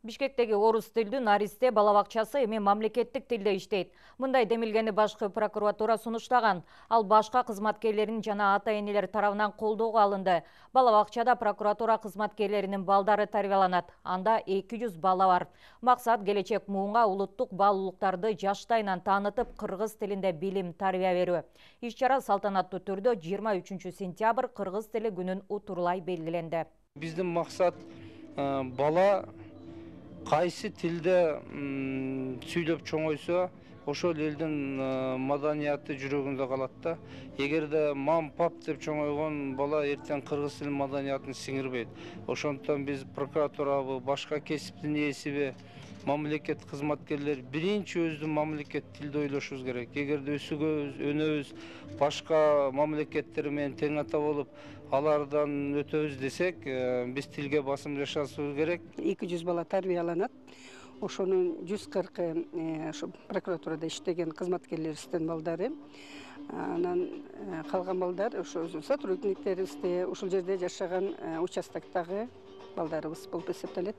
Бишкектеги орус тилдүү Наристе бала бакчасы эми мамлекеттик тилде иштейт. Мындай демилгени башкы прокуратура сунуштаган. Ал башка кызматкерлерин жана ата-энелер тарабынан колдоого алынды. Бала бакчада прокуратура кызматкерлеринин балдары тарбияланат. Анда 200 бала бар. Максат келечек муунга улуттук баалуулуктарды жаштайынан таанытып, кыргыз тилинде билим, тарбия берүү. Иш-чара салтанаттуу түрдө 23 сентябрь кыргыз тили күнүн утурлай белгиленди. Биздин максат бала кайсы тилде сүйлөп чоңойсо, ошол элдин маданияты жүрөгүндө калат да. Эгерде мам, пап деп чоңойгон бала эртең кыргыз тилин маданиятын сиңирбейт. Ошондон биз прокуратурабы, башка кесиптин ээсиби, мамлекет кызматкерлери биринчи өздүн мамлекет тилде ойлошубуз керек. Эгерде өсүгөбүз, өнөбүз, башка мамлекеттер менен тең ата болуп, алардан өтөбүз десек, биз тилге басым жасашыбыз керек. 200 бала тарбияланат. Ошонун 140 ошо прокуратурада иштеген кызматкерлерибиздин балдары. Анан калган балдар ошо сотрудниктерибизде, ушул жерде жашаган участоктогу балдарыбыз болуп эсептелет.